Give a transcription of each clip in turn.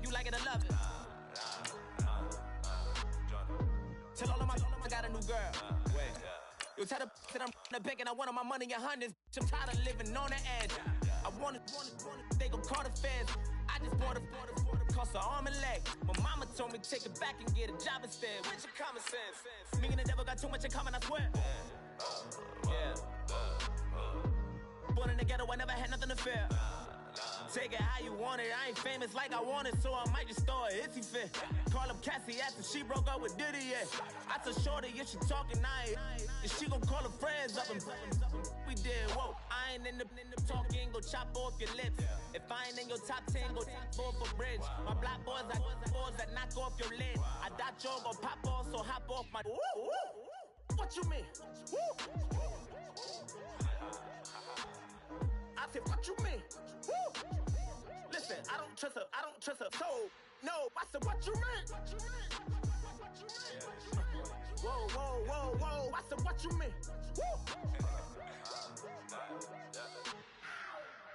if you like it or love it. Tell all of my I got a new girl. Wait. You tell the that I'm the bank and I want all my money in hundreds. I'm tired of living on the edge. I want it, they gon' call the feds. I just bought a cost an arm and leg. My mama told me take it back and get a job instead. Where's your common sense? Me and the devil got too much in common, I swear. Yeah. Born in the ghetto, I never had nothing to fear. Take it how you want it. I ain't famous like I want it, so I might just throw a hissy fit. Call up Cassie after she broke up with Diddy, yeah. I told Shorty if she talking, and she gon' call her friends up and we did, whoa. I ain't in the talking, go chop off your lips. If I ain't in your top 10, go top 4 for bridge. My black boys, I boys that knock off your lid. I dot your go pop off, so hop off my. What you mean? I said, what you mean? Listen, I don't trust her soul. No, I said, what you mean? Whoa, I said, what you mean?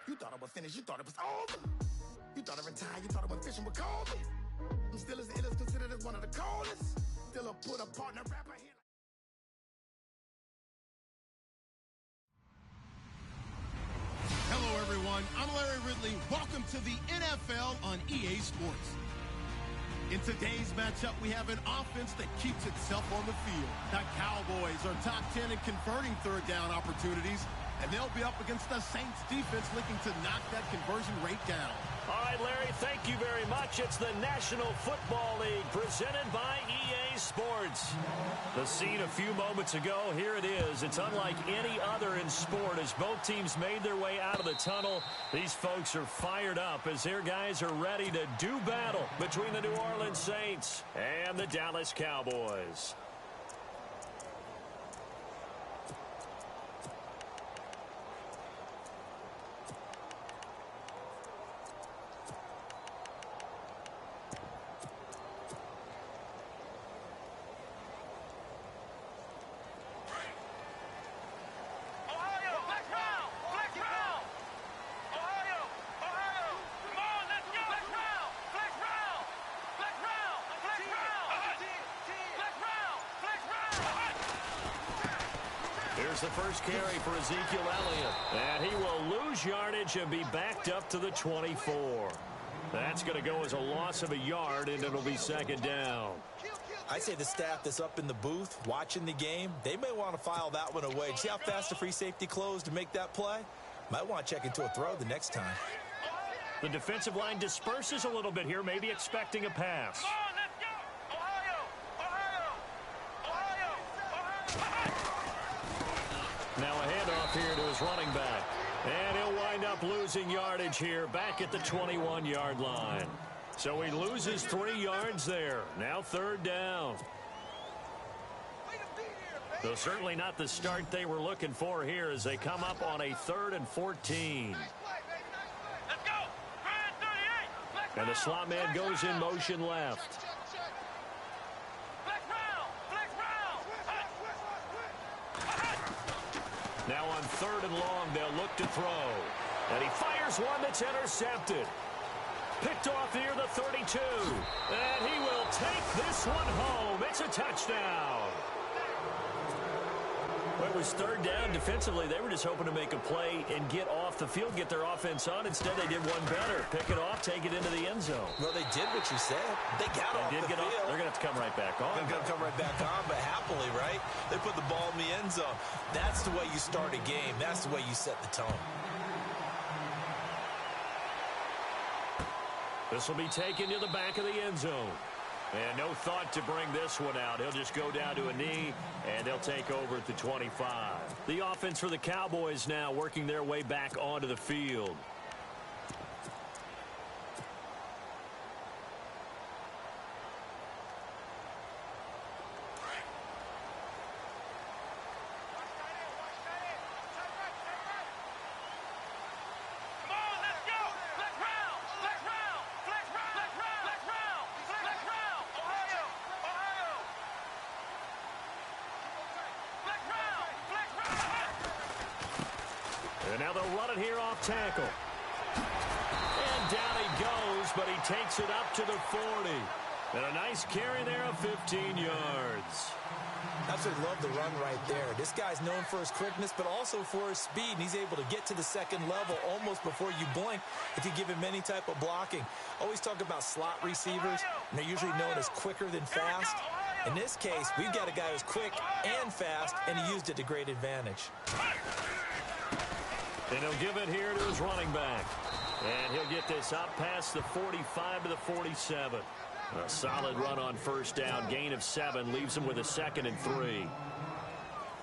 You thought I was finished, you thought it was over. You thought I retired, you thought I was fishing with Kobe. I'm still as ill as considered as one of the coldest. Still a put a partner rapper here. Hello, everyone. I'm Larry Ridley. Welcome to the NFL on EA Sports. In today's matchup, we have an offense that keeps itself on the field. The Cowboys are top 10 in converting third down opportunities, and they'll be up against the Saints defense looking to knock that conversion rate down. All right, Larry, thank you very much. It's the National Football League presented by EA Sports. The scene a few moments ago, here it is. It's unlike any other in sport as both teams made their way out of the tunnel. These folks are fired up as their guys are ready to do battle between the New Orleans Saints and the Dallas Cowboys. The first carry for Ezekiel Elliott. And he will lose yardage and be backed up to the 24. That's going to go as a loss of a yard, and it'll be second down. I say the staff that's up in the booth watching the game, they may want to file that one away. See how fast the free safety closed to make that play? Might want to check into a throw the next time. The defensive line disperses a little bit here, maybe expecting a pass. Now a handoff here to his running back. And he'll wind up losing yardage here back at the 21-yard line. So he loses 3 yards there. Now third down. So certainly not the start they were looking for here as they come up on a 3rd and 14. And the slot man goes in motion left. Now on 3rd and long, they'll look to throw. And he fires one that's intercepted. Picked off near the 32. And he will take this one home. It's a touchdown. Well, it was 3rd down. Defensively, they were just hoping to make a play and get off the field, get their offense on. Instead, they did one better. Pick it off, take it into the end zone. Well, they did what you said. They got off the field. They're going to have to come right back on. They're going to come right back on, but happily, right? They put the ball in the end zone. That's the way you start a game. That's the way you set the tone. This will be taken to the back of the end zone. And no thought to bring this one out. He'll just go down to a knee, and they'll take over at the 25. The offense for the Cowboys now working their way back onto the field. And now they'll run it here off tackle. And down he goes, but he takes it up to the 40. And a nice carry there of 15 yards. Absolutely love the run right there. This guy's known for his quickness, but also for his speed. And he's able to get to the second level almost before you blink if you give him any type of blocking. Always talk about slot receivers, and they're usually known as quicker than fast. In this case, we've got a guy who's quick and fast, and he used it to great advantage. And he'll give it here to his running back. And he'll get this up past the 45 to the 47. A solid run on first down. Gain of 7 leaves him with a 2nd and 3.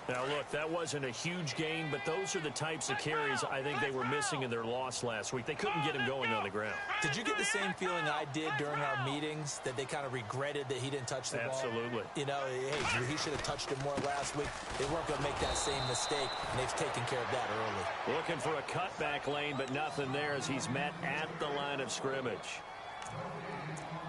Now, look, that wasn't a huge gain, but those are the types of carries I think they were missing in their loss last week. They couldn't get him going on the ground. Did you get the same feeling I did during our meetings, that they kind of regretted that he didn't touch the ball? Absolutely. You know, hey, he should have touched it more last week. They weren't going to make that same mistake, and they've taken care of that early. Looking for a cutback lane, but nothing there as he's met at the line of scrimmage.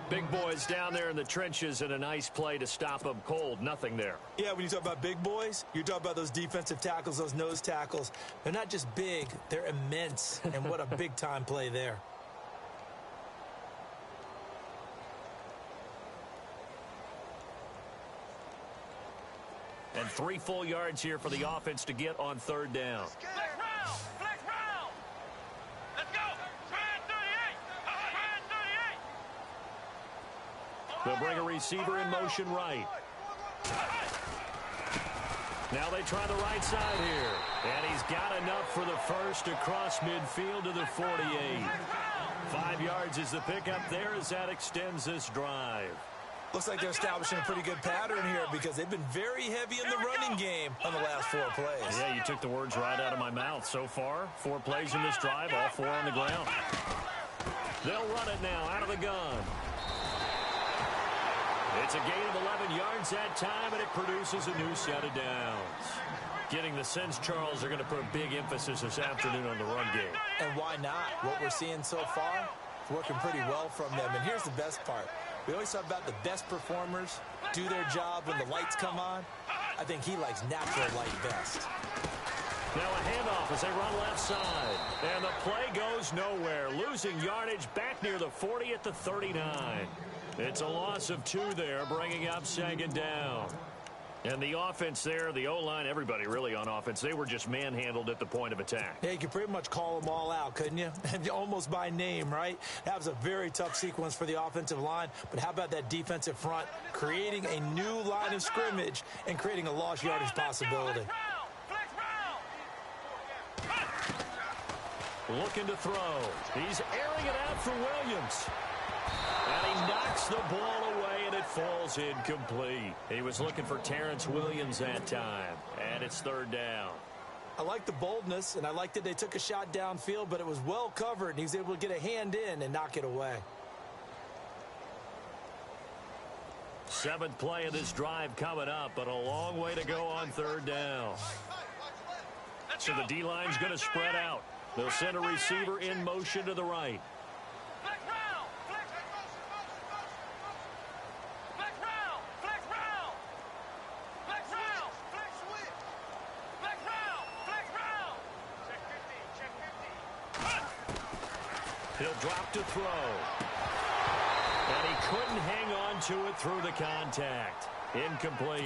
Big boys down there in the trenches, and a nice play to stop them cold. Nothing there. Yeah, when you talk about big boys, you're talking about those defensive tackles, those nose tackles. They're not just big, they're immense. And what a big-time play there. And 3 full yards here for the offense to get on third down. They'll bring a receiver in motion right. Now they try the right side here. And he's got enough for the first across midfield to the 48. 5 yards is the pickup there as that extends this drive. Looks like they're establishing a pretty good pattern here because they've been very heavy in the running game on the last 4 plays. Yeah, you took the words right out of my mouth. So far, 4 plays in this drive, all 4 on the ground. They'll run it now out of the gun. It's a gain of 11 yards that time, and it produces a new set of downs. Getting the sense, Charles, are going to put a big emphasis this afternoon on the run game. And why not? What we're seeing so far is working pretty well from them. And here's the best part. We always talk about the best performers do their job when the lights come on. I think he likes natural light best. Now a handoff as they run left side. And the play goes nowhere. Losing yardage back near the 40 at the 39. It's a loss of 2 there, bringing up 2nd down. And the offense there, the O-line, everybody really on offense, they were just manhandled at the point of attack. Yeah, you could pretty much call them all out, couldn't you? Almost by name, right? That was a very tough sequence for the offensive line. But how about that defensive front creating a new line of scrimmage and creating a lost yardage possibility? Looking to throw. He's airing it out for Williams. And he knocks the ball away, and it falls incomplete. He was looking for Terrence Williams that time, and it's 3rd down. I like the boldness, and I like that they took a shot downfield, but it was well covered, and he was able to get a hand in and knock it away. 7th play of this drive coming up, but a long way to go on 3rd down. So the D-line's going to spread out. They'll send a receiver in motion to the right. He'll drop to throw. And he couldn't hang on to it through the contact. Incomplete.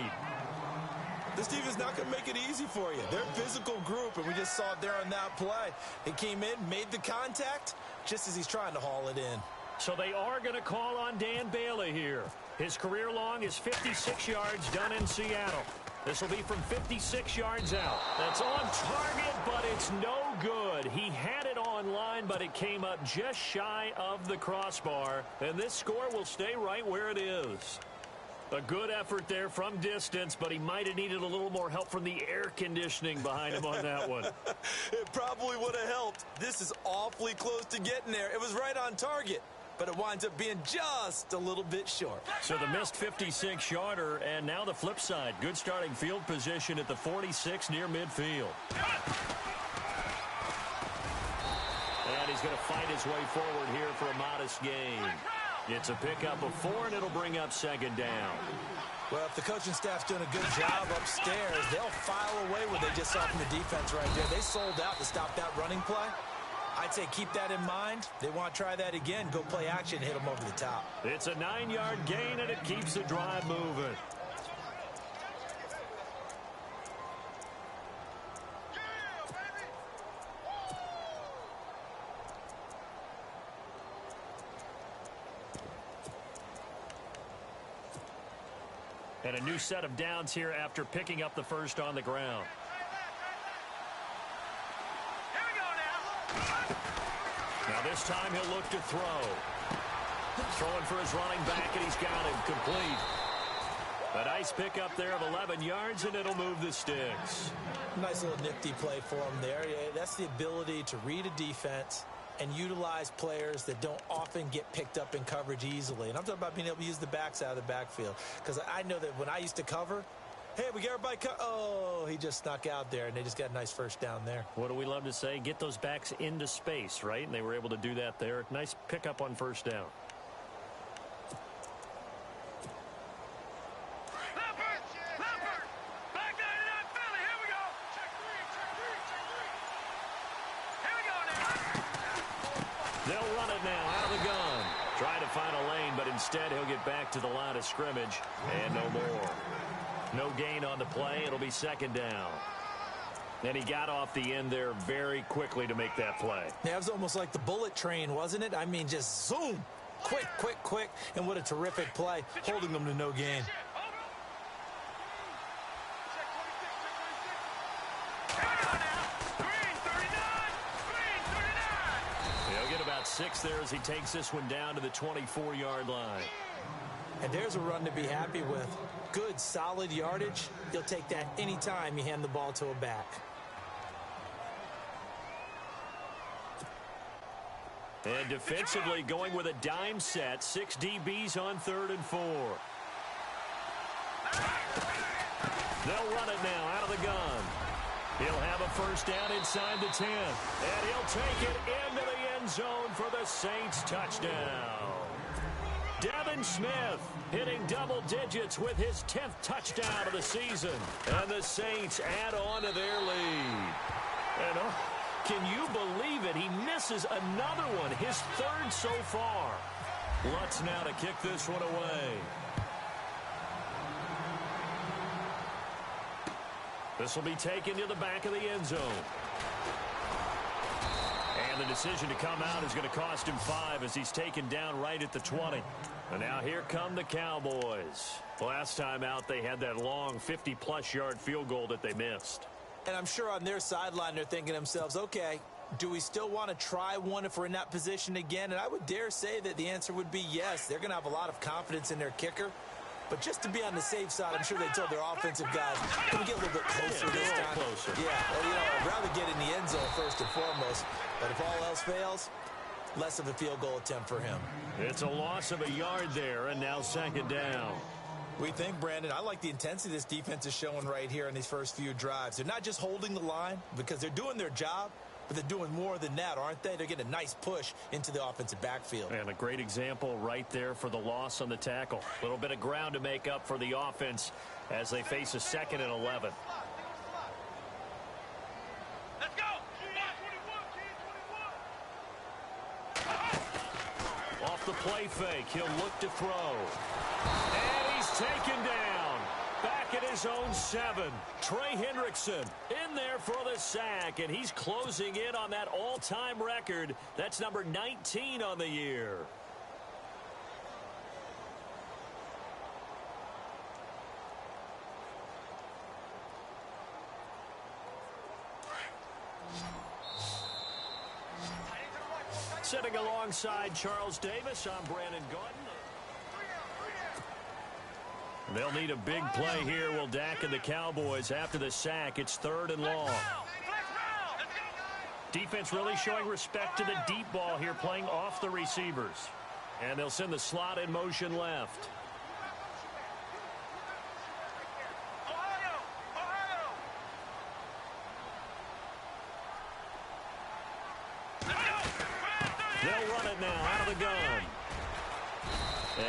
This team is not going to make it easy for you. They're a physical group, and we just saw it there on that play. He came in, made the contact, just as he's trying to haul it in. So they are going to call on Dan Bailey here. His career long is 56 yards done in Seattle. This will be from 56 yards out. That's on target, but it's no good. He had it on line, but it came up just shy of the crossbar. And this score will stay right where it is. A good effort there from distance, but he might have needed a little more help from the air conditioning behind him on that one. It probably would have helped. This is awfully close to getting there. It was right on target, but it winds up being just a little bit short. So the missed 56-yarder, and now the flip side. Good starting field position at the 46 near midfield. And he's going to fight his way forward here for a modest gain. It's a pickup of 4, and it'll bring up 2nd down. Well, if the coaching staff's doing a good job upstairs, they'll file away what they just saw from the defense right there. They sold out to stop that running play. I'd say keep that in mind. They want to try that again. Go play action, hit them over the top. It's a 9-yard gain, and it keeps the drive moving. And a new set of downs here after picking up the first on the ground. Now this time he'll look to throw. Throwing for his running back, and he's got him complete. A nice pickup there of 11 yards, and it'll move the sticks. Nice little nifty play for him there. Yeah, that's the ability to read a defense and utilize players that don't often get picked up in coverage easily. And I'm talking about being able to use the backs out of the backfield. Because I know that when I used to cover, hey, we got everybody oh, he just snuck out there, and they just got a nice first down there. What do we love to say? Get those backs into space, right? And they were able to do that there. Nice pickup on first down. They'll run it now out of the gun. Trying to find a lane, but instead he'll get back to the line of scrimmage. And no more. No gain on the play. It'll be second down. And he got off the end there very quickly to make that play. Yeah, it was almost like the bullet train, wasn't it? I mean, just zoom. Quick, quick, quick. And what a terrific play, holding them to no gain. He'll get about 6 there as he takes this one down to the 24-yard line. And there's a run to be happy with. Good, solid yardage. You'll take that anytime you hand the ball to a back. And defensively going with a dime set. 6 DBs on 3rd and 4. They'll run it now out of the gun. He'll have a first down inside the 10. And he'll take it into the end zone for the Saints touchdown. Devin Smith hitting double digits with his 10th touchdown of the season. And the Saints add on to their lead. And can you believe it? He misses another one, his 3rd so far. Lutz now to kick this one away. This will be taken to the back of the end zone. And the decision to come out is going to cost him 5 as he's taken down right at the 20. And now here come the Cowboys. Last time out, they had that long 50-plus yard field goal that they missed. And I'm sure on their sideline, they're thinking to themselves, okay, do we still want to try one if we're in that position again? And I would dare say that the answer would be yes. They're going to have a lot of confidence in their kicker. But just to be on the safe side, I'm sure they told their offensive guys, can we get a little bit closer this time? Closer. Yeah, well, I'd rather get in the end zone first and foremost. But if all else fails, less of a field goal attempt for him. It's a loss of a yard there, and now second down. We think, Brandon, I like the intensity this defense is showing right here in these first few drives. They're not just holding the line because they're doing their job, but they're doing more than that, aren't they? They're getting a nice push into the offensive backfield. And a great example right there for the loss on the tackle. A little bit of ground to make up for the offense as they face a 2nd and 11. Let's go! Off the play fake, he'll look to throw. And he's taken down. Back at his own 7. Trey Hendrickson in there for the sack, and he's closing in on that all-time record. That's number 19 on the year. Sitting alongside Charles Davis, I'm Brandon Gordon. They'll need a big play here. Will Dak and the Cowboys after the sack. It's 3rd and long. Defense really showing respect to the deep ball here, playing off the receivers. And they'll send the slot in motion left. They'll run it now out of the gun.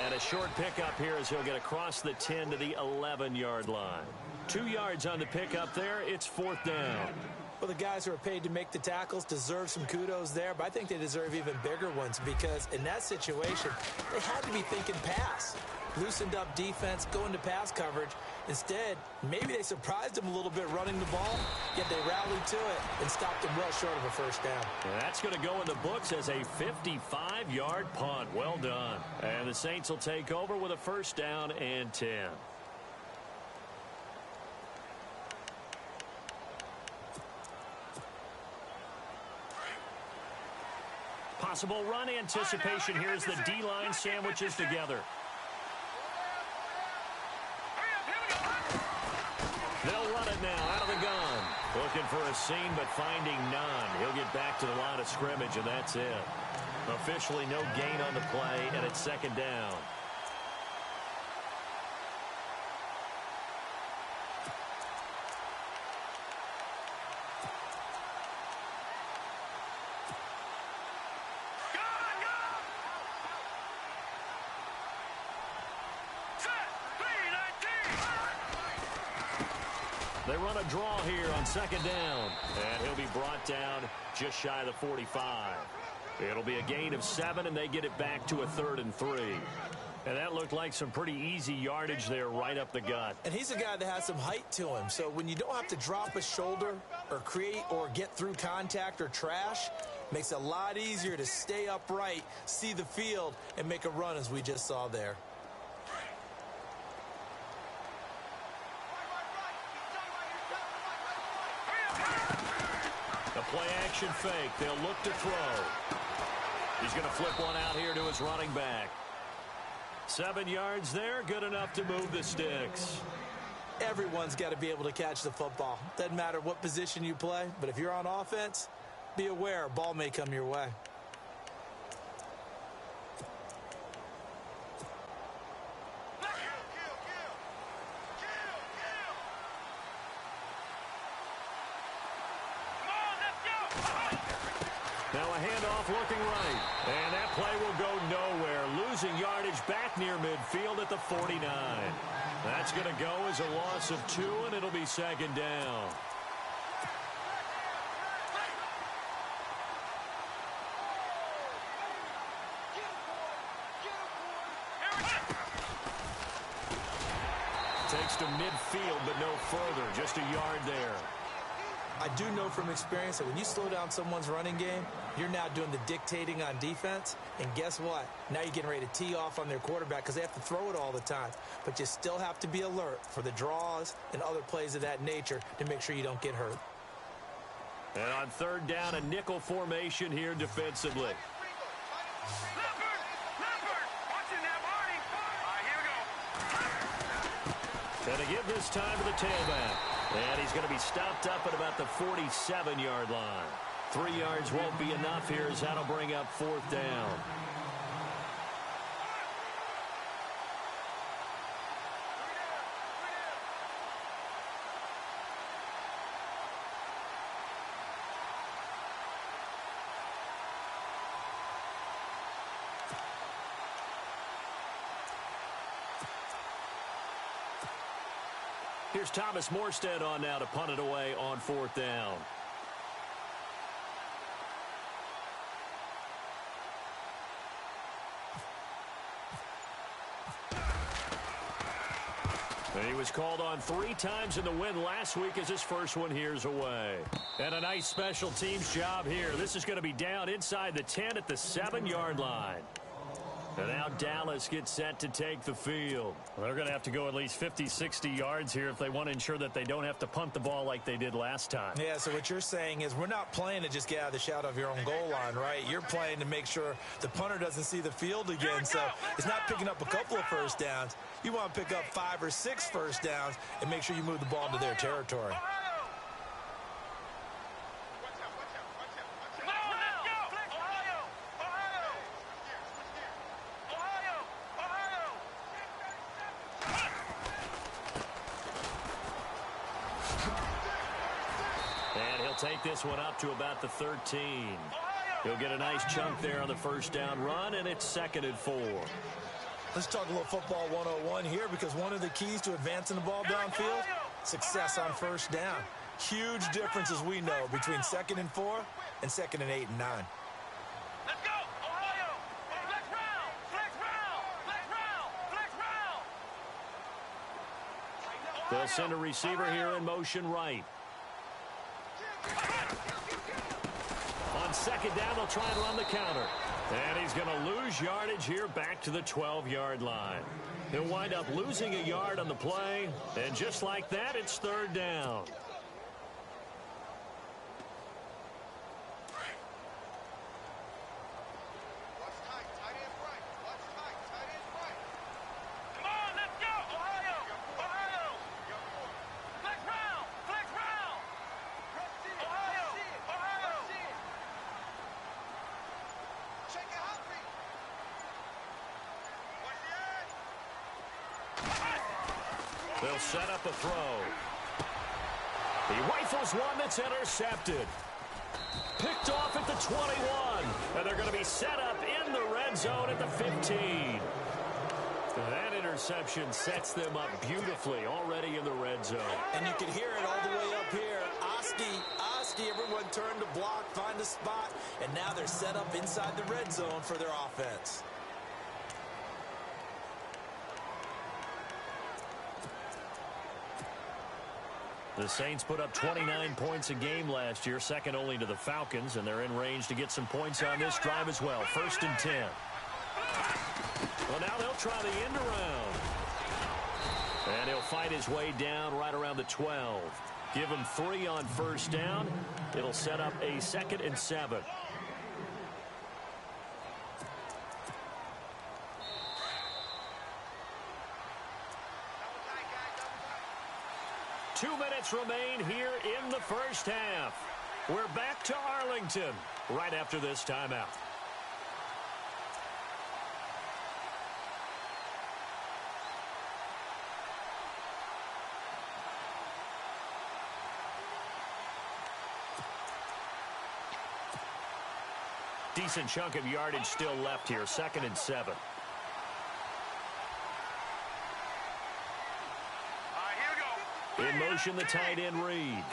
And a short pickup here as he'll get across the 10 to the 11-yard line. 2 yards on the pickup there. It's 4th down. Well, the guys who are paid to make the tackles deserve some kudos there, but I think they deserve even bigger ones because in that situation, they had to be thinking pass. Loosened up defense, going to pass coverage. Instead, maybe they surprised them a little bit running the ball, yet they rallied to it and stopped them well short of a first down. And that's going to go in the books as a 55-yard punt. Well done. And the Saints will take over with a first down and 10. Possible run anticipation. Here's the D-line sandwiches together. They'll run it now out of the gun. Looking for a seam, but finding none. He'll get back to the line of scrimmage, and that's it. Officially no gain on the play, and it's second down. They run a draw here on second down, and he'll be brought down just shy of the 45. It'll be a gain of 7, and they get it back to a 3rd and 3. And that looked like some pretty easy yardage there right up the gut. And he's a guy that has some height to him, so when you don't have to drop a shoulder or create or get through contact or trash, makes it a lot easier to stay upright, see the field, and make a run as we just saw there. Play-action fake. They'll look to throw. He's going to flip one out here to his running back. 7 yards there. Good enough to move the sticks. Everyone's got to be able to catch the football. Doesn't matter what position you play, but if you're on offense, be aware a ball may come your way. Now a handoff looking right. And that play will go nowhere. Losing yardage back near midfield at the 49. That's going to go as a loss of 2, and it'll be second down. Takes to midfield, but no further. Just a yard there. I do know from experience that when you slow down someone's running game, you're now doing the dictating on defense. And guess what? Now you're getting ready to tee off on their quarterback because they have to throw it all the time. But you still have to be alert for the draws and other plays of that nature to make sure you don't get hurt. And on third down, a nickel formation here defensively. And to give this time to the tailback. And he's going to be stopped up at about the 47-yard line. 3 yards won't be enough here as that'll bring up fourth down. Here's Thomas Morstead on now to punt it away on fourth down. And he was called on 3 times in the win last week as his first one here's away. And a nice special teams job here. This is going to be down inside the 10 at the 7-yard line. And now Dallas gets set to take the field. Well, they're going to have to go at least 50, 60 yards here if they want to ensure that they don't have to punt the ball like they did last time. Yeah, so what you're saying is we're not playing to just get out of the shadow of your own goal line, right? You're playing to make sure the punter doesn't see the field again. So it's not picking up a couple of first downs. You want to pick up 5 or 6 first downs and make sure you move the ball into their territory. Take this one up to about the 13. He'll get a nice chunk there on the first down run, and it's 2nd and 4. Let's talk a little football 101 here because one of the keys to advancing the ball downfield, success on first down. Huge difference, as we know, between 2nd and 4 and 2nd and 8 and 9. Let's go, Ohio! Flex round! Flex round! Flex round! Flex round! They'll send a receiver here in motion right. On 2nd down, they'll try and run the counter. And he's going to lose yardage here back to the 12-yard line. He'll wind up losing a yard on the play. And just like that, it's 3rd down. They'll set up a throw. He rifles one that's intercepted. Picked off at the 21. And they're going to be set up in the red zone at the 15. That interception sets them up beautifully already in the red zone. And you can hear it all the way up here. Oski, everyone turned to block, find a spot, and now they're set up inside the red zone for their offense. The Saints put up 29 points a game last year, second only to the Falcons, and they're in range to get some points on this drive as well. 1st and 10. Well, now they'll try the end around. And he'll fight his way down right around the 12. Give him 3 on 1st down. It'll set up a 2nd and 7. Two minutes remain here in the first half. We're back to Arlington right after this timeout. Decent chunk of yardage still left here. 2nd and 7. In motion, the tight end Reed.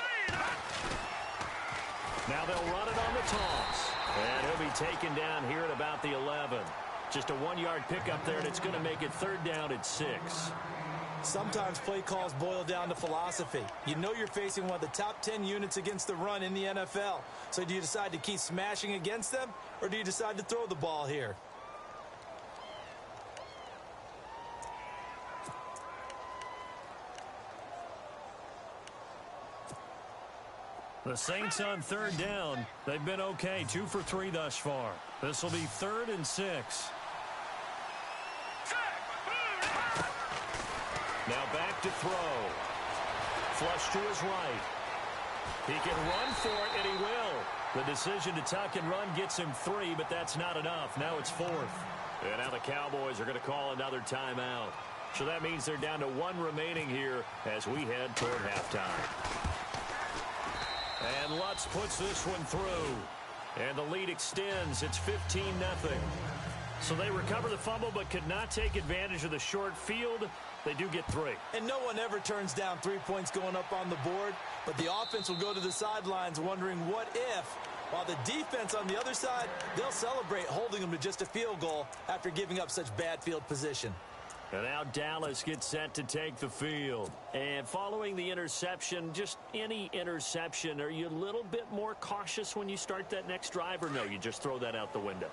Now they'll run it on the toss. And he'll be taken down here at about the 11. Just a 1-yard pickup there, and it's going to make it 3rd down at 6. Sometimes play calls boil down to philosophy. You know you're facing one of the top 10 units against the run in the NFL. So do you decide to keep smashing against them, or do you decide to throw the ball here? The Saints on 3rd down. They've been okay. 2 for 3 thus far. This will be 3rd and 6. Now back to throw. Flush to his right. He can run for it, and he will. The decision to tuck and run gets him 3, but that's not enough. Now it's 4th. And now the Cowboys are going to call another timeout. So that means they're down to 1 remaining here as we head toward halftime. And Lutz puts this one through. And the lead extends. It's 15-0. So they recover the fumble but could not take advantage of the short field. They do get 3. And no one ever turns down 3 points going up on the board. But the offense will go to the sidelines wondering what if. While the defense on the other side, they'll celebrate holding them to just a field goal after giving up such bad field position. And now Dallas gets set to take the field. And following the interception, just any interception, are you a little bit more cautious when you start that next drive, or no, you just throw that out the window?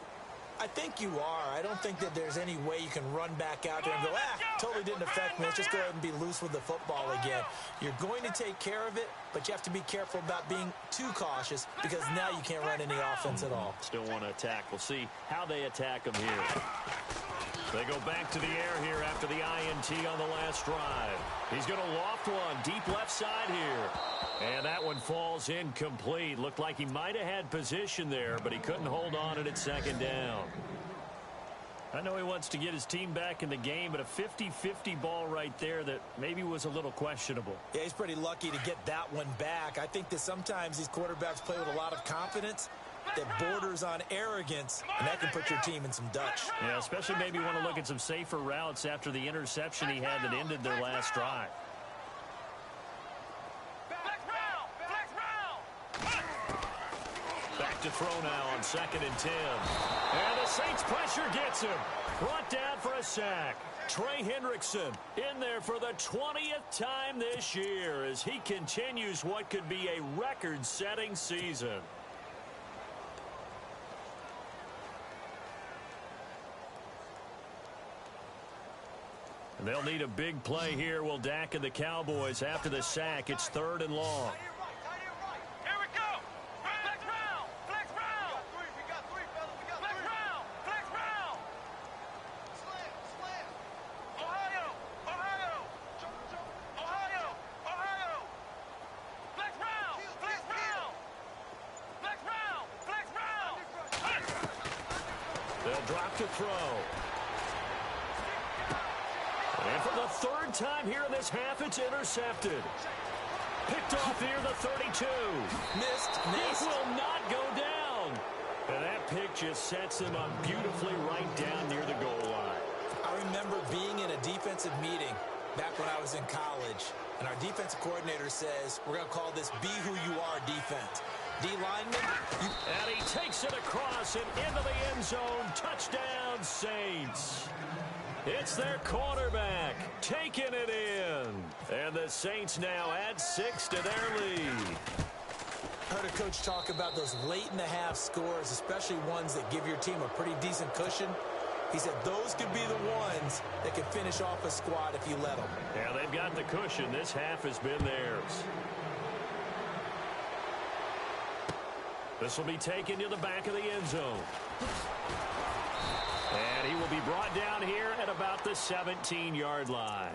I think you are. I don't think that there's any way you can run back out there and go, totally didn't affect me. Let's just go ahead and be loose with the football again. You're going to take care of it, but you have to be careful about being too cautious because now you can't run any offense at all. Still want to attack. We'll see how they attack them here. They go back to the air here after the INT on the last drive. He's going to loft one deep left side here. And that one falls incomplete. Looked like he might have had position there, but he couldn't hold on it at 2nd down. I know he wants to get his team back in the game, but a 50-50 ball right there that maybe was a little questionable. Yeah, he's pretty lucky to get that one back. I think that sometimes these quarterbacks play with a lot of confidence that borders on arrogance, and that can put your team in some Dutch. Yeah, especially maybe want to look at some safer routes after the interception he had that ended their last drive. to throw now on 2nd and 10. And the Saints pressure gets him. Brought down for a sack. Trey Hendrickson in there for the 20th time this year as he continues what could be a record-setting season. And they'll need a big play here, will Dak and the Cowboys after the sack. It's 3rd and long. Drop to throw. And for the 3rd time here in this half, it's intercepted. Picked off near the 32. Missed. He will not go down. And that pick just sets him up beautifully right down near the goal line. I remember being in a defensive meeting back when I was in college, and our defensive coordinator says, we're going to call this Be Who You Are defense. D-lineman. And he takes it across and into the end zone. Touchdown, Saints. It's their quarterback taking it in. And the Saints now add 6 to their lead. I heard a coach talk about those late-in-the-half scores, especially ones that give your team a pretty decent cushion. He said those could be the ones that can finish off a squad if you let them. Yeah, they've got the cushion. This half has been theirs. This will be taken to the back of the end zone. And he will be brought down here at about the 17-yard line.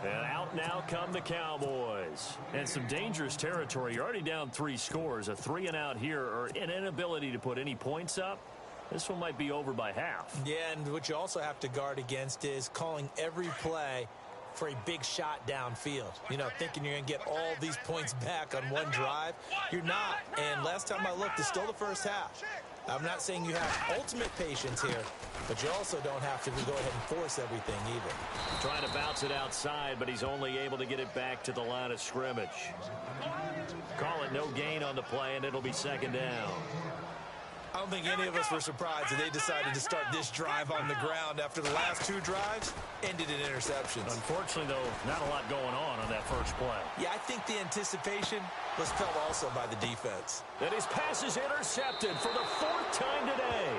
And out now come the Cowboys. And some dangerous territory. You're already down 3 scores. A 3-and-out here, or an inability to put any points up. This one might be over by half. Yeah, and what you also have to guard against is calling every play for a big shot downfield. You know, thinking you're going to get all these points back on one drive. You're not. And last time I looked, it's still the first half. I'm not saying you have ultimate patience here, but you also don't have to go ahead and force everything either. Trying to bounce it outside, but he's only able to get it back to the line of scrimmage. Call it no gain on the play, and it'll be 2nd down. I don't think any of us were surprised that they decided to start this drive on the ground after the last 2 drives ended in interceptions. Unfortunately, though, not a lot going on that first play. Yeah, I think the anticipation was felt also by the defense. And his pass is intercepted for the 4th time today.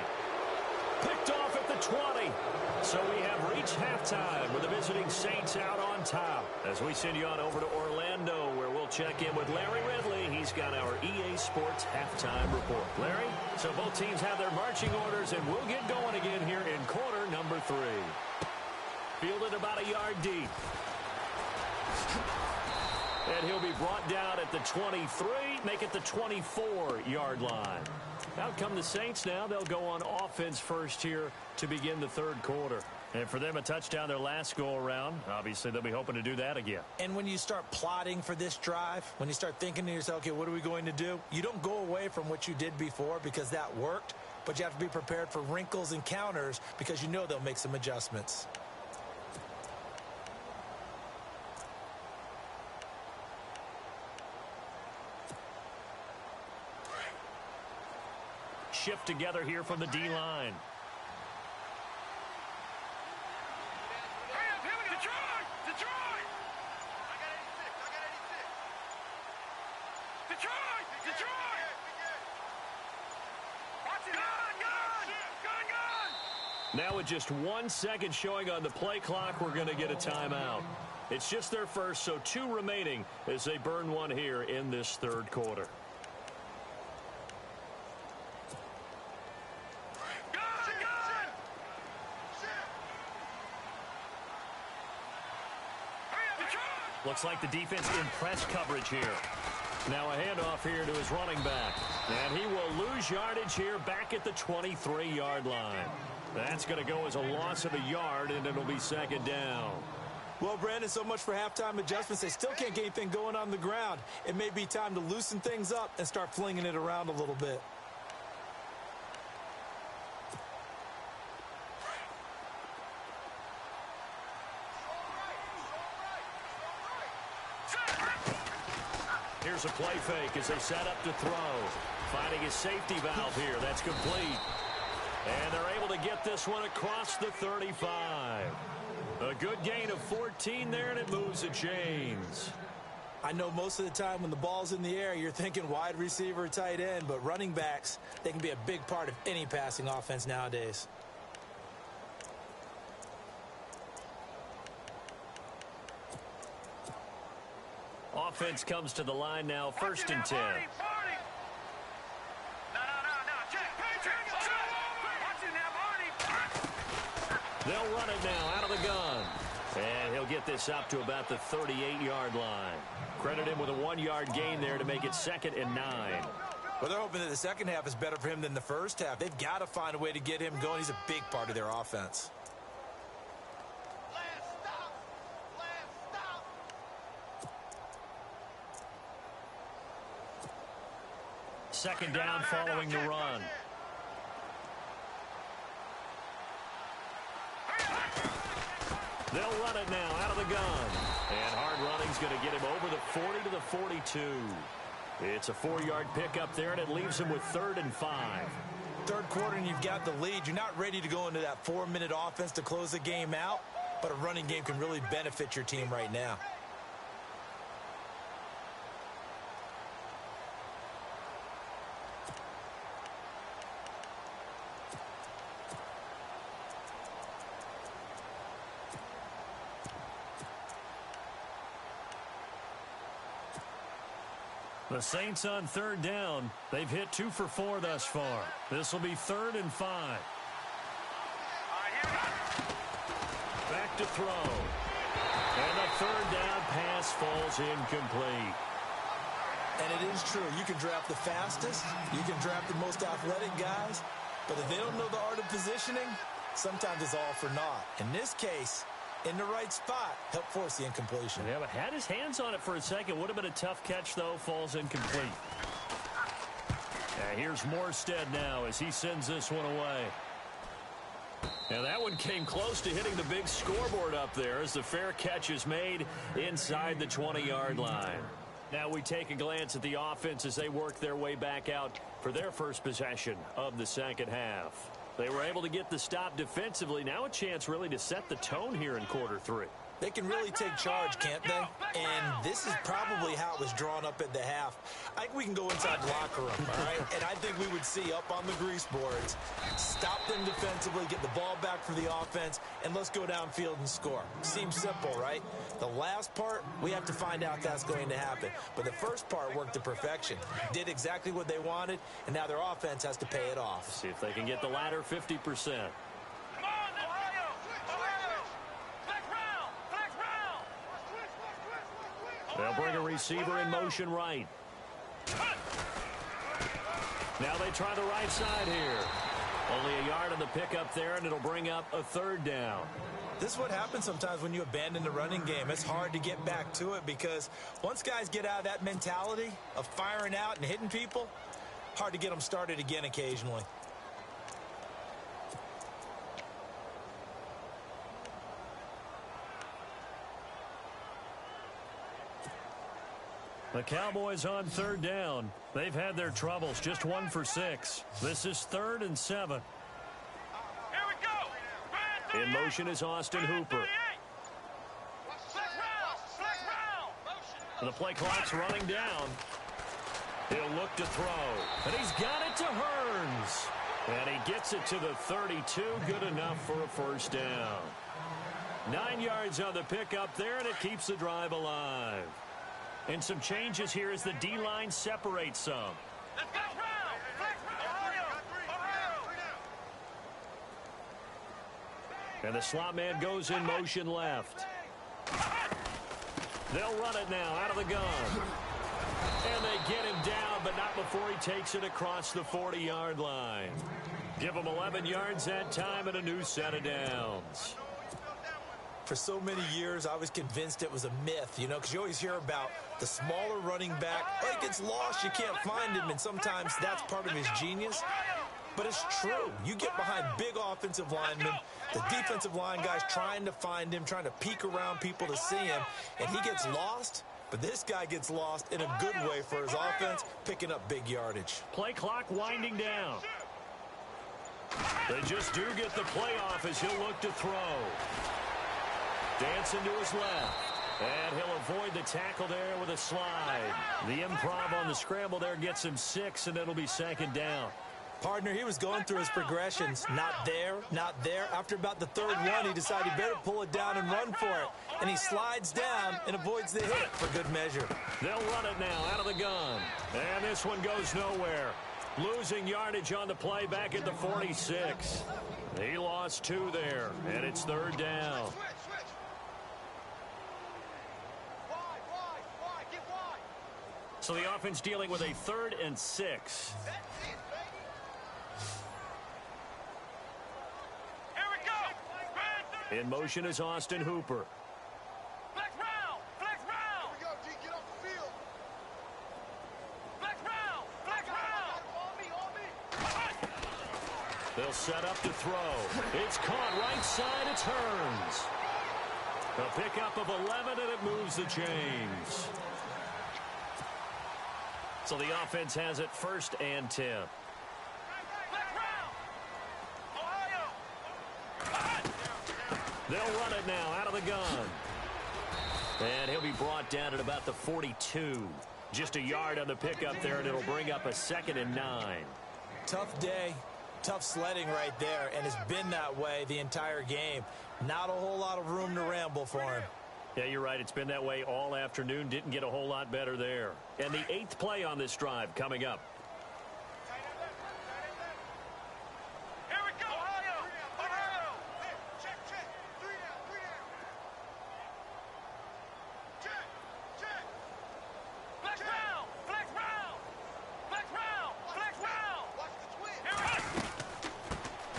Picked off at the 20. So we have reached halftime with the visiting Saints out on top. As we send you on over to Orlando, where we'll check in with Larry Ridley. He's got our EA Sports halftime report. Larry, so both teams have their marching orders, and we'll get going again here in quarter number 3. Fielded about a yard deep. And he'll be brought down at the 23, make it the 24-yard line. Out come the Saints now. They'll go on offense first here to begin the 3rd quarter. And for them, a touchdown their last go-around. Obviously, they'll be hoping to do that again. And when you start plotting for this drive, when you start thinking to yourself, okay, what are we going to do? You don't go away from what you did before because that worked, but you have to be prepared for wrinkles and counters because you know they'll make some adjustments. Shift together here from the D-line. Now with just 1 second showing on the play clock, we're going to get a timeout. It's just their first, so 2 remaining as they burn one here in this 3rd quarter. Looks like the defense in press coverage here. Now a handoff here to his running back. And he will lose yardage here back at the 23-yard line. That's going to go as a loss of a yard, and it'll be 2nd down. Well, Brandon, so much for halftime adjustments. They still can't get anything going on the ground. It may be time to loosen things up and start flinging it around a little bit. Here's a play fake as they set up to throw. Finding his safety valve here. That's complete. And they're able to get this one across the 35. A good gain of 14 there, and it moves the chains. I know most of the time when the ball's in the air, you're thinking wide receiver, tight end, but running backs, they can be a big part of any passing offense nowadays. Offense comes to the line now, 1st and 10. They'll run it now out of the gun. And he'll get this up to about the 38-yard line. Credit him with a 1-yard gain there to make it 2nd and 9. Well, they're hoping that the second half is better for him than the first half. They've got to find a way to get him going. He's a big part of their offense. Second down following the run. They'll run it now out of the gun. And hard running's going to get him over the 40 to the 42. It's a 4-yard pickup there, and it leaves him with 3rd and 5. Third quarter, and you've got the lead. You're not ready to go into that 4-minute offense to close the game out, but a running game can really benefit your team right now. The Saints on 3rd down. They've hit 2 for 4 thus far. This will be 3rd and 5. Back to throw. And the 3rd down pass falls incomplete. And it is true. You can draft the fastest. You can draft the most athletic guys. But if they don't know the art of positioning, sometimes it's all for naught. In this case, in the right spot, help force the incompletion. Yeah, but had his hands on it for a second. Would have been a tough catch, though. Falls incomplete. Here's Morstead now as he sends this one away. Now that one came close to hitting the big scoreboard up there as the fair catch is made inside the 20-yard line. Now we take a glance at the offense as they work their way back out for their first possession of the second half. They were able to get the stop defensively. Now a chance really to set the tone here in quarter 3. They can really take charge, can't they? And this is probably how it was drawn up at the half. I think we can go inside the locker room, all right? And I think we would see up on the grease boards, stop them defensively, get the ball back for the offense, and let's go downfield and score. Seems simple, right? The last part, we have to find out that's going to happen. But the first part worked to perfection. Did exactly what they wanted, and now their offense has to pay it off. See if they can get the latter 50%. They'll bring a receiver in motion right. Now they try the right side here. Only a yard on the pickup there, and it'll bring up a 3rd down. This is what happens sometimes when you abandon the running game. It's hard to get back to it because once guys get out of that mentality of firing out and hitting people, hard to get them started again occasionally. The Cowboys on 3rd down. They've had their troubles, just 1 for 6. This is 3rd and 7. Here we go. In motion is Austin Hooper. The play clock's running down. He'll look to throw. And he's got it to Hearns. And he gets it to the 32. Good enough for a 1st down. 9 yards on the pickup there, and it keeps the drive alive. And some changes here as the D-line separates some. And the slot man goes in motion left. They'll run it now out of the gun. And they get him down, but not before he takes it across the 40-yard line. Give him 11 yards that time and a new set of downs. For so many years, I was convinced it was a myth, you know, because you always hear about the smaller running back. Oh, he gets lost, you can't find him, and sometimes that's part of his genius. But it's true. You get behind big offensive linemen, the defensive line guys trying to find him, trying to peek around people to see him, and he gets lost. But this guy gets lost in a good way for his offense, picking up big yardage. Play clock winding down. They just do get the play off as he'll look to throw. Dancing to his left. And he'll avoid the tackle there with a slide. The improv on the scramble there gets him 6, and it'll be second down. Partner, he was going through his progressions. Not there, not there. After about the third one, he decided he better pull it down and run for it. And he slides down and avoids the hit for good measure. They'll run it now out of the gun. And this one goes nowhere. Losing yardage on the play back at the 46. He lost 2 there, and it's third down. So the offense dealing with a 3rd and 6. In motion is Austin Hooper. Flex round! Flex round! Here we go, D. Get off the field. Flex round! Flex round! On me! They'll set up to throw. It's caught right side. It turns. A pickup of 11, and it moves the chains. So the offense has it 1st and 10. They'll run it now out of the gun. And he'll be brought down at about the 42. Just a yard on the pickup there, and it'll bring up a 2nd and 9. Tough day, tough sledding right there, and it's been that way the entire game. Not a whole lot of room to ramble for him. Yeah, you're right. It's been that way all afternoon. Didn't get a whole lot better there. And the 8th play on this drive coming up. Here we go, Ohio! Ohio! Check, check. 3 down, 3 down. Check, check. Flex round! Flex round! Flex round! Flex round! Watch the twin. Here we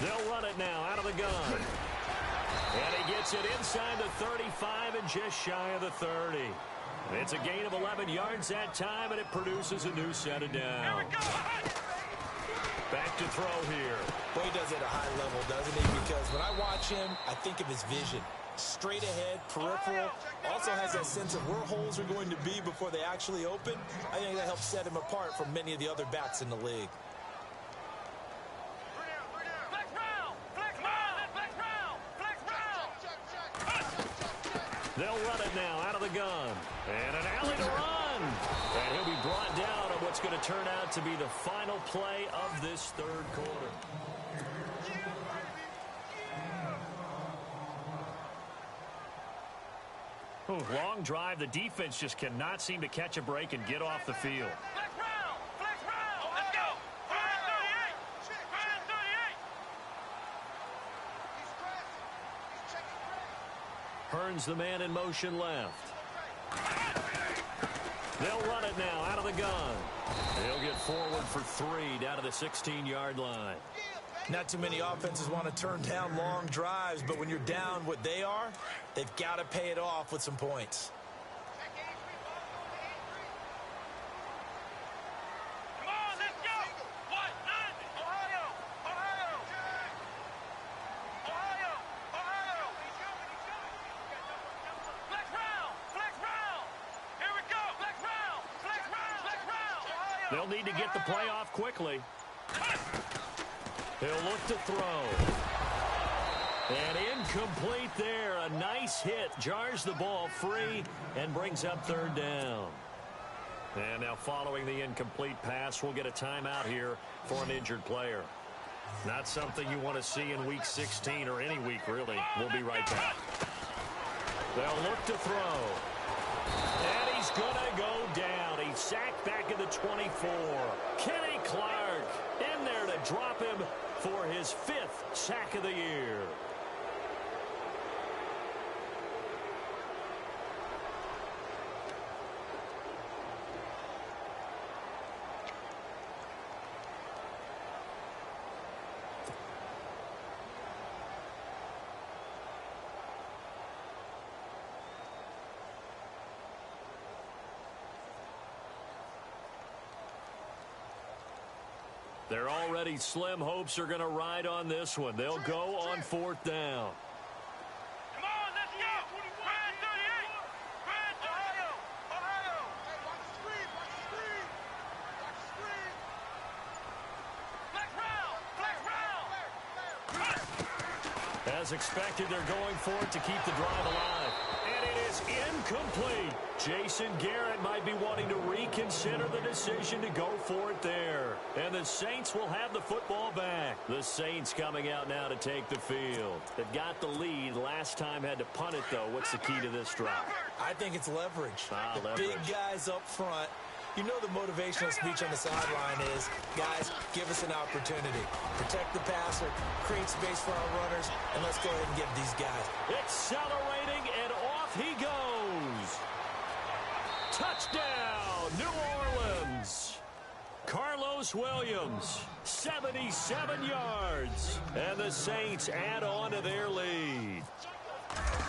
go. They'll run it now out of the gun. And he gets it inside the 35 and just shy of the 30. It's a gain of 11 yards that time, and it produces a new set of downs. Back to throw here. Boy, he does it at a high level, doesn't he? Because when I watch him, I think of his vision. Straight ahead, peripheral. Also has that sense of where holes are going to be before they actually open. I think that helps set him apart from many of the other backs in the league. They'll run it now out of the gun. And an alley to run. And he'll be brought down on what's going to turn out to be the final play of this 3rd quarter. Long drive. The defense just cannot seem to catch a break and get off the field. Flex round! Flex round! Let's go! Fire 38! Fire 38! He's crashing. He's checking crash. Hearns the man in motion left. They'll run it now out of the gun. They'll get forward for 3 down to the 16-yard line. Not too many offenses want to turn down long drives, but when you're down what they are, they've got to pay it off with some points. Come on, let's go! What? Ohio! Ohio! Ohio! Ohio! Flex round! Flex round! Here we go! Flex round! Flex round! Flex round! Ohio! They'll need to get the play off quickly. He'll look to throw. And incomplete there. A nice hit. Jars the ball free and brings up 3rd down. And now following the incomplete pass, we'll get a timeout here for an injured player. Not something you want to see in Week 16 or any week, really. We'll be right back. They'll look to throw. And he's going to go down. He's sacked back at the 24. Kenny Clark in there to drop him for his 5th sack of the year. Their already slim hopes are going to ride on this one. They'll go on 4th down. Come on, let's go! Fire 38! Fire Ohio! Ohio! As expected, they're going for it to keep the drive alive. And it is incomplete. Jason Garrett might be wanting to reconsider the decision to go for it there. And the Saints will have the football back. The Saints coming out now to take the field. They've got the lead. Last time had to punt it, though. What's the key to this drive? I think it's leverage. Leverage. Big guys up front. You know the motivational speech on the sideline is, guys, give us an opportunity. Protect the passer, create space for our runners, and let's go ahead and give these guys. Accelerating, and off he goes. Touchdown, New Orleans. Carlos Williams, 77 yards. And the Saints add on to their lead.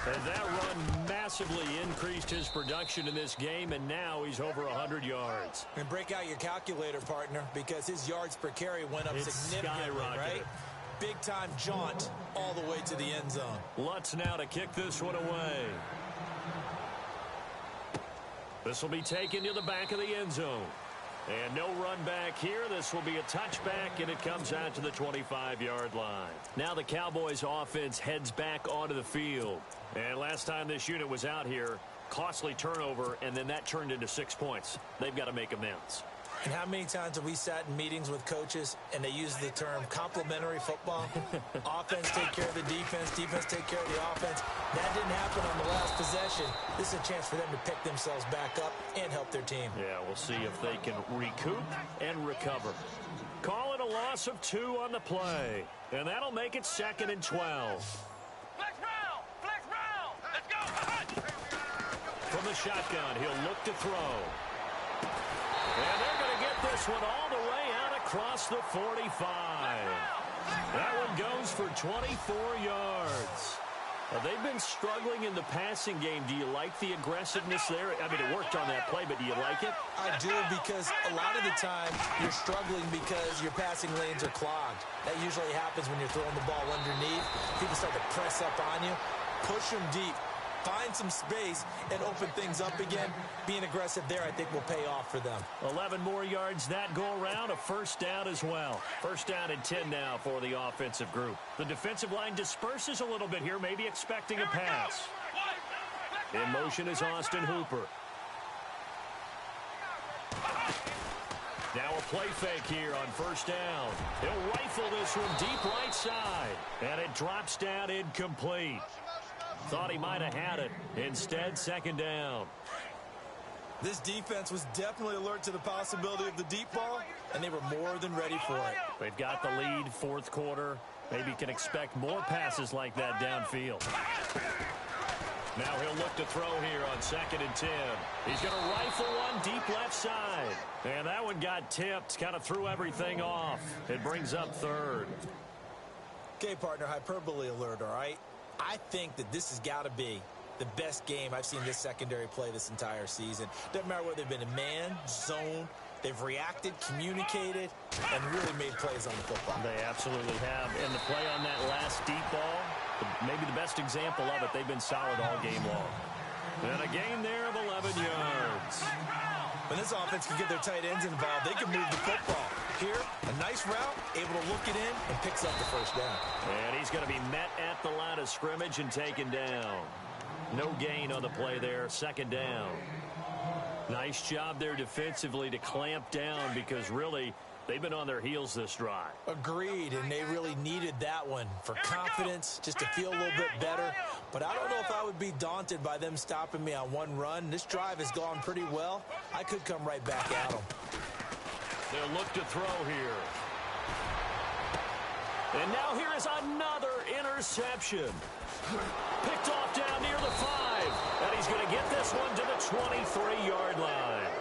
And that run massively increased his production in this game, and now he's over 100 yards. And break out your calculator, partner, because his yards per carry went up significantly, right? Big-time jaunt all the way to the end zone. Lutz now to kick this one away. This will be taken to the back of the end zone. And no run back here. This will be a touchback, and it comes out to the 25-yard line. Now the Cowboys offense heads back onto the field. And last time this unit was out here, costly turnover, and then that turned into 6 points. They've got to make amends. And how many times have we sat in meetings with coaches and they use the term complementary football? Offense take care of the defense, defense take care of the offense. That didn't happen on the last possession. This is a chance for them to pick themselves back up and help their team. Yeah, we'll see if they can recoup and recover. Call it a loss of 2 on the play. And that'll make it 2nd and 12. Flex round! Flex round! Let's go! From the shotgun, he'll look to throw. And they're going to get this one all the way out across the 45. That one goes for 24 yards. They've been struggling in the passing game. Do you like the aggressiveness there? I mean, it worked on that play, but do you like it? I do, because a lot of the time you're struggling because your passing lanes are clogged. That usually happens when you're throwing the ball underneath. People start to press up on you. Push them deep. Find some space and open things up again. Being aggressive there, I think, will pay off for them. 11 more yards that go around. A first down as well. First down and 10 now for the offensive group. The defensive line disperses a little bit here, maybe expecting a pass. In motion is Austin Hooper. Now a play fake here on first down. He'll rifle this one deep right side. And it drops down incomplete. Thought he might have had it. Instead, 2nd down. This defense was definitely alert to the possibility of the deep ball, and they were more than ready for it. They've got the lead, 4th quarter. Maybe can expect more passes like that downfield. Now he'll look to throw here on 2nd and 10. He's going to rifle one deep left side. And that one got tipped, kind of threw everything off. It brings up 3rd. Okay, partner, hyperbole alert, all right? I think that this has got to be the best game I've seen this secondary play this entire season. Doesn't matter whether they've been in man, zone, they've reacted, communicated, and really made plays on the football. They absolutely have. And the play on that last deep ball, maybe the best example of it, they've been solid all game long. And a gain there of 11 yards. When this offense can get their tight ends involved, they can move the football. Here, a nice route, able to look it in, and picks up the first down. And he's going to be met at the line of scrimmage and taken down. No gain on the play there, 2nd down. Nice job there defensively to clamp down, because really, they've been on their heels this drive. Agreed, and they really needed that one for confidence, just to feel a little bit better. But I don't know if I would be daunted by them stopping me on one run. This drive has gone pretty well. I could come right back at them. They'll look to throw here. And now here is another interception. Picked off down near the 5. And he's going to get this one to the 23-yard line.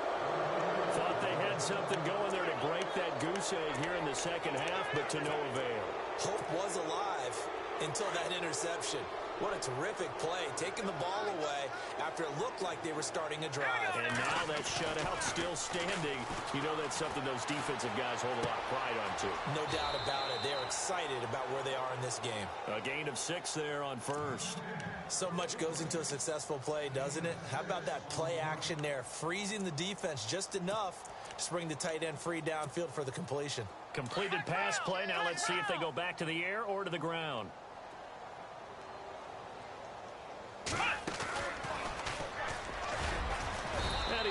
Thought they had something going there to break that goose egg here in the second half, but to no avail. Hope was alive until that interception. What a terrific play, taking the ball away after it looked like they were starting a drive. And now that shutout still standing. You know that's something those defensive guys hold a lot of pride on, too. No doubt about it. They're excited about where they are in this game. A gain of 6 there on first. So much goes into a successful play, doesn't it? How about that play action there, freezing the defense just enough to bring the tight end free downfield for the completion. Completed pass play. Now let's see if they go back to the air or to the ground.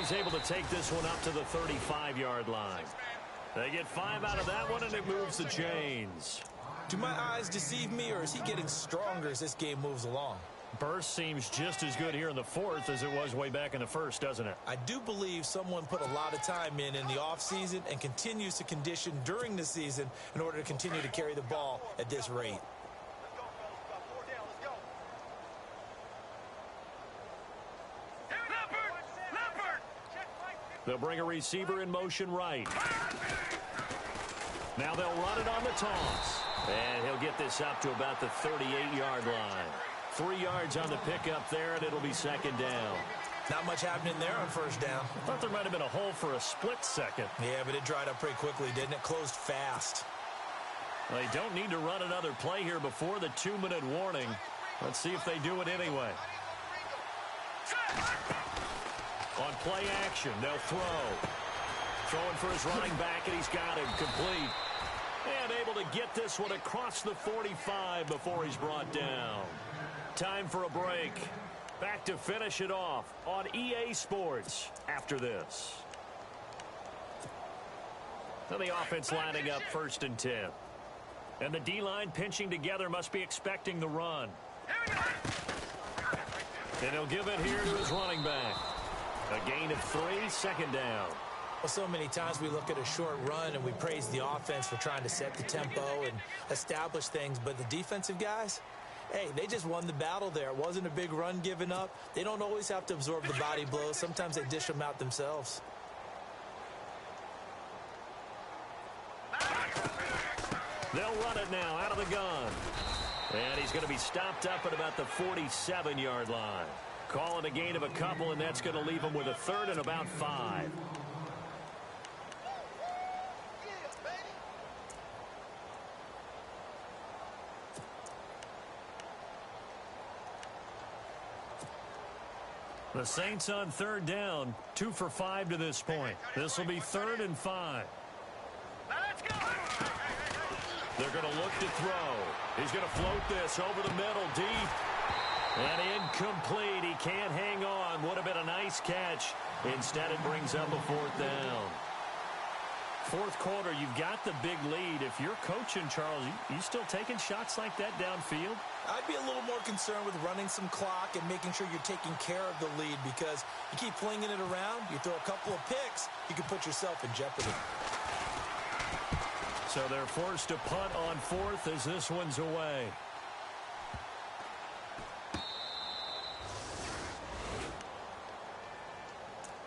he's able to take this one up to the 35-yard line. They get 5 out of that one, and it moves the chains. Do my eyes deceive me, or is he getting stronger as this game moves along? Burst seems just as good here in the fourth as it was way back in the first, doesn't it? I do believe someone put a lot of time in the offseason and continues to condition during the season in order to continue to carry the ball at this rate. They'll bring a receiver in motion right. Now they'll run it on the toss. And he'll get this up to about the 38-yard line. 3 yards on the pickup there, and it'll be second down. Not much happening there on first down. I thought there might have been a hole for a split second. Yeah, but it dried up pretty quickly, didn't it? Closed fast. They don't need to run another play here before the 2-minute warning. Let's see if they do it anyway. On play action, they'll throw. Throwing for his running back, and he's got him complete. And able to get this one across the 45 before he's brought down. Time for a break. Back to finish it off on EA Sports after this. So the offense lining up 1st and 10. And the D-line pinching together must be expecting the run. And he'll give it here to his running back. A gain of 3, second down. Well, so many times we look at a short run and we praise the offense for trying to set the tempo and establish things, but the defensive guys, hey, they just won the battle there. It wasn't a big run given up. They don't always have to absorb the body blows. Sometimes they dish them out themselves. They'll run it now out of the gun. And he's going to be stopped up at about the 47-yard line. Call it a gain of a couple, and that's going to leave him with a 3rd and about 5. The Saints on 3rd down, 2 for 5 to this point. This will be 3rd and 5. Let's go. They're going to look to throw. He's going to float this over the middle deep. And incomplete. He can't hang on. Would have been a nice catch. Instead, it brings up a 4th down. 4th quarter, you've got the big lead. If you're coaching, Charles, you still taking shots like that downfield? I'd be a little more concerned with running some clock and making sure you're taking care of the lead, because you keep flinging it around, you throw a couple of picks, you can put yourself in jeopardy. So they're forced to punt on 4th as this one's away.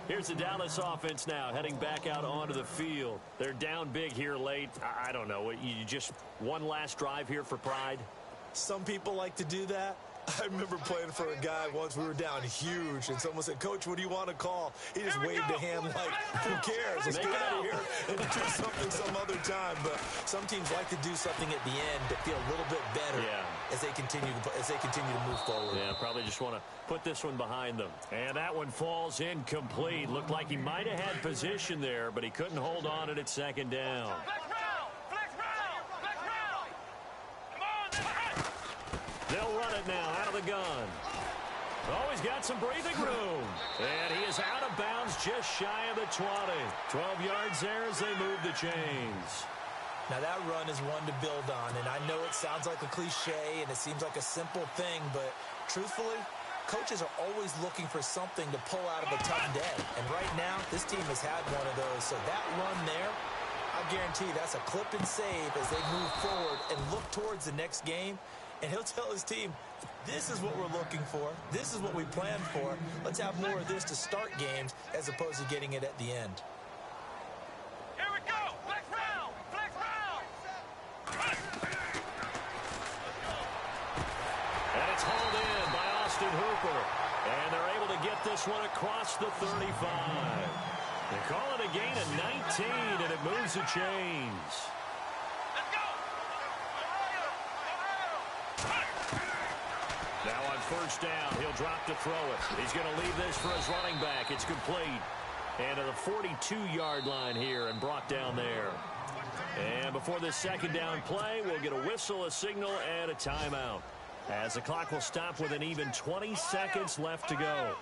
Here's the Dallas offense now, heading back out onto the field. They're down big here late. I don't know. You just one last drive here for pride? Some people like to do that. I remember playing for a guy once. We were down huge, and someone said, "Coach, what do you want to call?" He just waved a hand like, "Who cares? Let's get out of here and do something some other time." But some teams like to do something at the end to feel a little bit better as they continue to move forward. Yeah, probably just want to put this one behind them. And that one falls incomplete. Looked like he might have had position there, but he couldn't hold on it at 2nd down. They'll run it now out of the gun. Oh, he's got some breathing room. And he is out of bounds just shy of the 20. 12 yards there as they move the chains. Now, that run is one to build on, and I know it sounds like a cliche and it seems like a simple thing, but truthfully, coaches are always looking for something to pull out of a tough day. And right now, this team has had one of those. So that run there, I guarantee that's a clip and save as they move forward and look towards the next game. And he'll tell his team, this is what we're looking for. This is what we planned for. Let's have more of this to start games as opposed to getting it at the end. Here we go. Flex round. Flex round. And it's hauled in by Austin Hooper. And they're able to get this one across the 35. They call it a gain of 19, and it moves the chains. Now on 1st down, he'll drop to throw it. He's going to leave this for his running back. It's complete. And to the 42-yard line here and brought down there. And before this 2nd down play, we'll get a whistle, a signal, and a timeout. As the clock will stop with an even 20 seconds left to go.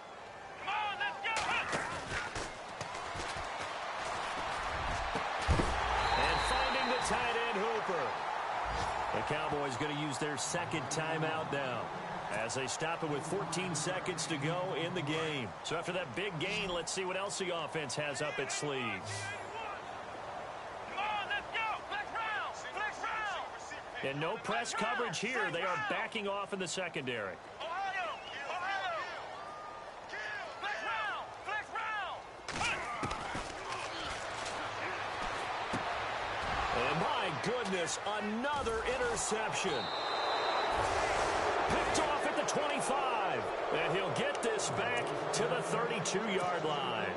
tight end Hooper. The Cowboys going to use their second timeout now as they stop it with 14 seconds to go in the game. So after that big gain, let's see what else the offense has up its sleeves. Come on, let's go. Flex round. Flex round. And no press coverage here. They are backing off in the secondary. Ohio. Ohio. Flex round. Flex round. And my goodness, another interception. Picked off at the 25. And he'll get this back to the 32-yard line.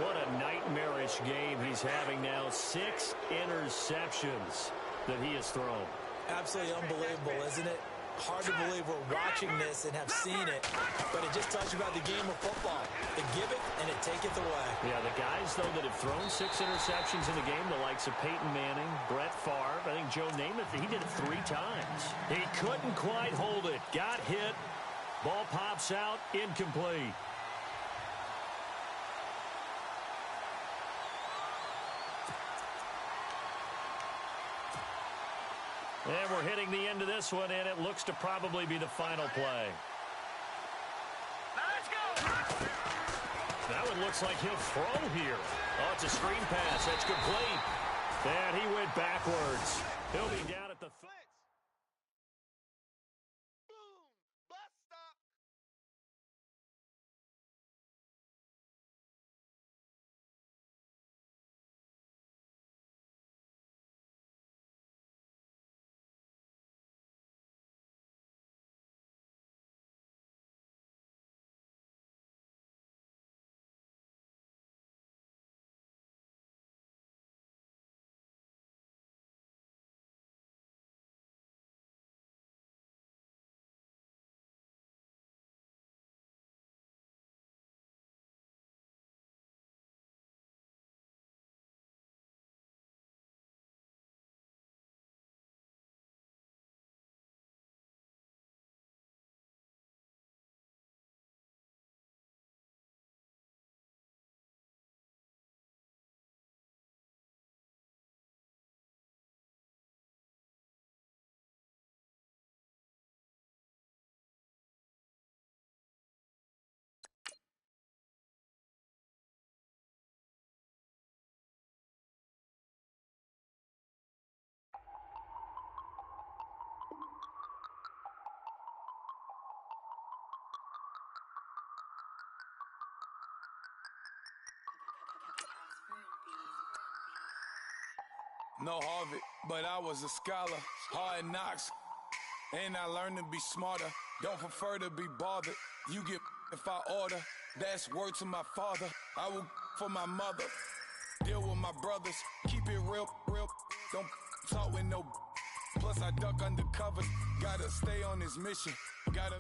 What a nightmarish game he's having now. 6 interceptions that he has thrown. Absolutely unbelievable, isn't it? Hard to believe we're watching this and have seen it, but it just tells you about the game of football. They give it and it taketh away. Yeah, the guys, though, that have thrown 6 interceptions in the game, the likes of Peyton Manning, Brett Favre, I think Joe Namath, he did it 3 times. He couldn't quite hold it. Got hit. Ball pops out, incomplete. And we're hitting the end of this one, and it looks to probably be the final play. Now let's go. That one looks like he'll throw here. Oh, it's a screen pass. That's complete. And he went backwards. He'll be down at the... Boom. Bus stop. No Harvard, but I was a scholar. Hard knocks, and I learned to be smarter. Don't prefer to be bothered. You get if I order. That's word to my father. I will for my mother. Deal with my brothers. Keep it real, real. Don't talk with no. Plus I duck undercover. Gotta stay on this mission. Gotta.